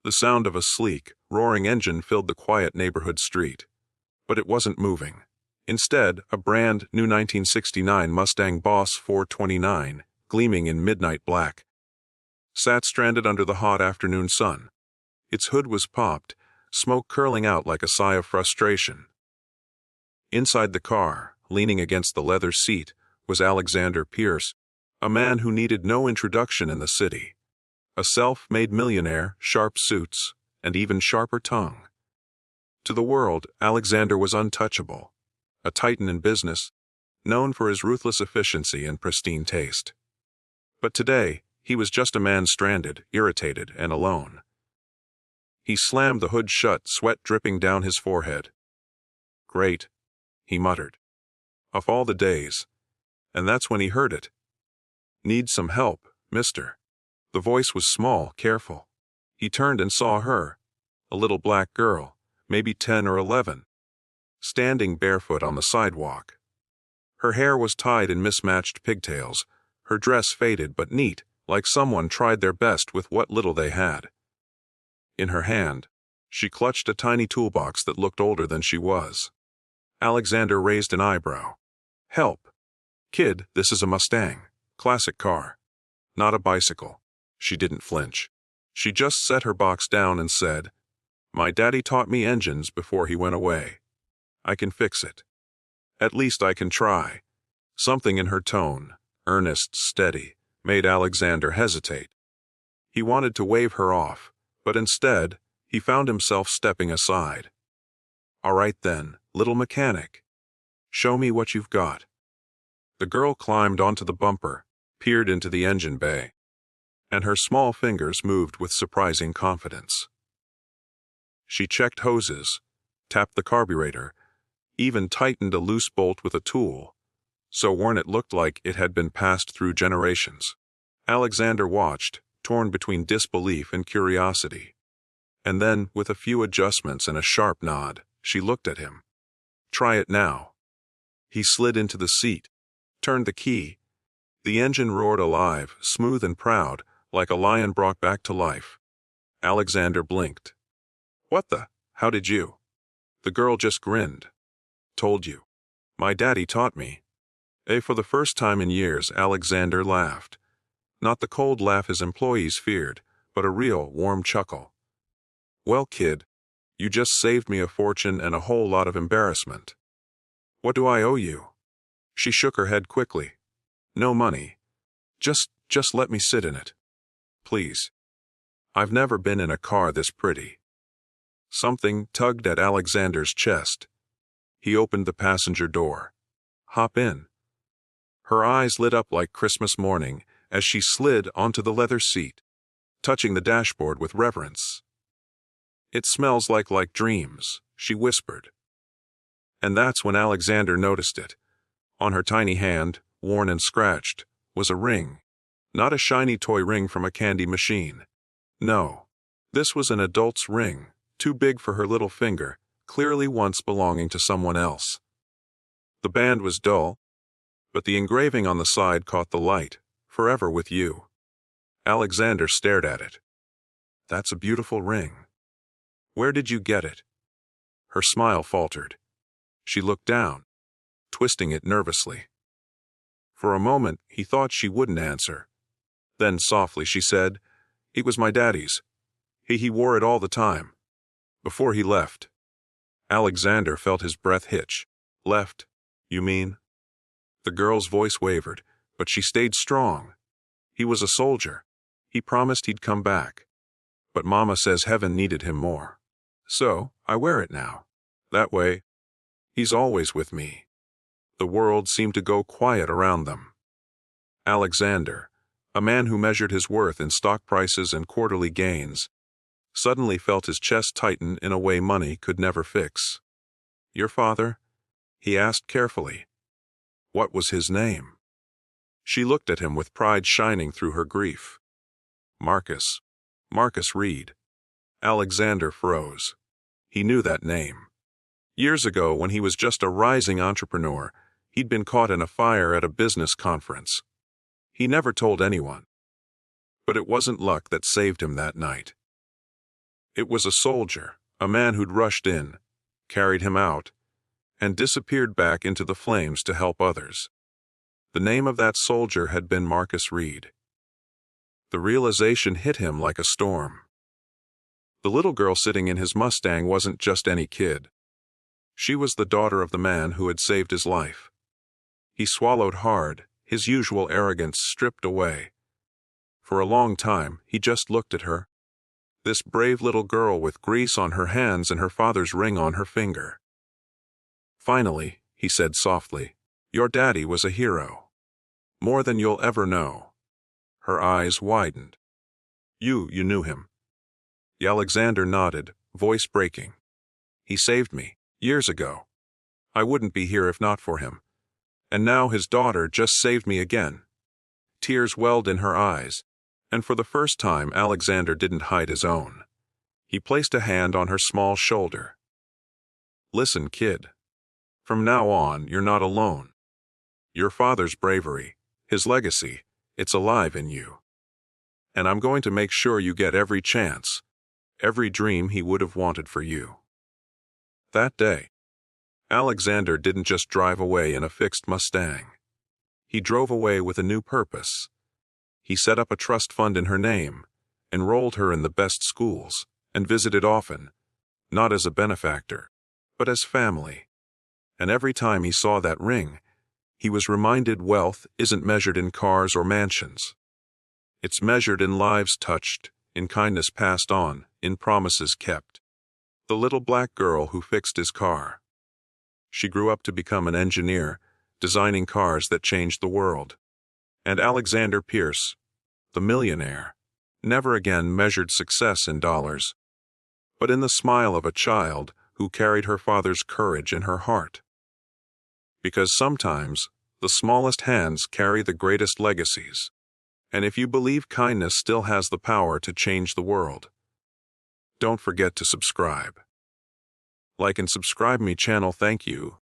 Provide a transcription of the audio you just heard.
The sound of a sleek, roaring engine filled the quiet neighborhood street. But it wasn't moving. Instead, a brand new 1969 Mustang Boss 429, gleaming in midnight black, sat stranded under the hot afternoon sun. Its hood was popped, smoke curling out like a sigh of frustration. Inside the car, leaning against the leather seat, was Alexander Pierce, a man who needed no introduction in the city. A self-made millionaire, sharp suits, and even sharper tongue. To the world, Alexander was untouchable, a titan in business, known for his ruthless efficiency and pristine taste. But today, he was just a man stranded, irritated, and alone. He slammed the hood shut, sweat dripping down his forehead. "Great," he muttered. "Of all the days." And that's when he heard it. "Need some help, mister?" The voice was small, careful. He turned and saw her, a little black girl, maybe 10 or 11, standing barefoot on the sidewalk. Her hair was tied in mismatched pigtails, her dress faded but neat, like someone tried their best with what little they had. In her hand, she clutched a tiny toolbox that looked older than she was. Alexander raised an eyebrow. "Help. Kid, this is a Mustang. Classic car. Not a bicycle." She didn't flinch. She just set her box down and said, "My daddy taught me engines before he went away. I can fix it. At least I can try." Something in her tone, earnest, steady, made Alexander hesitate. He wanted to wave her off, but instead, he found himself stepping aside. "All right then, little mechanic. Show me what you've got." The girl climbed onto the bumper, peered into the engine bay, and her small fingers moved with surprising confidence. She checked hoses, tapped the carburetor, even tightened a loose bolt with a tool, so worn it looked like it had been passed through generations. Alexander watched, torn between disbelief and curiosity. And then, with a few adjustments and a sharp nod, she looked at him. "Try it now." He slid into the seat, turned the key. The engine roared alive, smooth and proud, like a lion brought back to life. Alexander blinked. "What the? How did you?" The girl just grinned. "Told you. My daddy taught me." For the first time in years, Alexander laughed. Not the cold laugh his employees feared, but a real, warm chuckle. "Well, kid, you just saved me a fortune and a whole lot of embarrassment. What do I owe you?" She shook her head quickly. "No money. Just let me sit in it. Please. I've never been in a car this pretty." Something tugged at Alexander's chest. He opened the passenger door. "Hop in." Her eyes lit up like Christmas morning as she slid onto the leather seat, touching the dashboard with reverence. "It smells like dreams," she whispered. And that's when Alexander noticed it. On her tiny hand, worn and scratched, was a ring. Not a shiny toy ring from a candy machine. No. This was an adult's ring, too big for her little finger, clearly once belonging to someone else. The band was dull, but the engraving on the side caught the light. "Forever with you." Alexander stared at it. "That's a beautiful ring. Where did you get it?" Her smile faltered. She looked down, twisting it nervously. For a moment, he thought she wouldn't answer. Then softly she said, "It was my daddy's. He wore it all the time. Before he left." Alexander felt his breath hitch. "Left, you mean?" The girl's voice wavered, but she stayed strong. "He was a soldier. He promised he'd come back. But Mama says heaven needed him more. So, I wear it now. That way, he's always with me." The world seemed to go quiet around them. Alexander, a man who measured his worth in stock prices and quarterly gains, suddenly felt his chest tighten in a way money could never fix. "Your father?" he asked carefully. "What was his name?" She looked at him with pride shining through her grief. "Marcus Reed." Alexander froze. He knew that name. Years ago, when he was just a rising entrepreneur, he'd been caught in a fire at a business conference. He never told anyone. But it wasn't luck that saved him that night. It was a soldier, a man who'd rushed in, carried him out, and disappeared back into the flames to help others. The name of that soldier had been Marcus Reed. The realization hit him like a storm. The little girl sitting in his Mustang wasn't just any kid. She was the daughter of the man who had saved his life. He swallowed hard, his usual arrogance stripped away. For a long time, he just looked at her. This brave little girl with grease on her hands and her father's ring on her finger. Finally, he said softly, "Your daddy was a hero. More than you'll ever know." Her eyes widened. You knew him." Alexander nodded, voice breaking. "He saved me, years ago. I wouldn't be here if not for him. And now his daughter just saved me again." Tears welled in her eyes, and for the first time Alexander didn't hide his own. He placed a hand on her small shoulder. "Listen, kid. From now on, you're not alone. Your father's bravery, his legacy, it's alive in you. And I'm going to make sure you get every chance, every dream he would have wanted for you." That day, Alexander didn't just drive away in a fixed Mustang. He drove away with a new purpose. He set up a trust fund in her name, enrolled her in the best schools, and visited often, not as a benefactor, but as family. And every time he saw that ring, he was reminded wealth isn't measured in cars or mansions. It's measured in lives touched, in kindness passed on, in promises kept. The little black girl who fixed his car. She grew up to become an engineer, designing cars that changed the world. And Alexander Pierce, the millionaire, never again measured success in dollars, but in the smile of a child who carried her father's courage in her heart. Because sometimes, the smallest hands carry the greatest legacies. And if you believe kindness still has the power to change the world, don't forget to subscribe. Like and subscribe me channel. Thank you.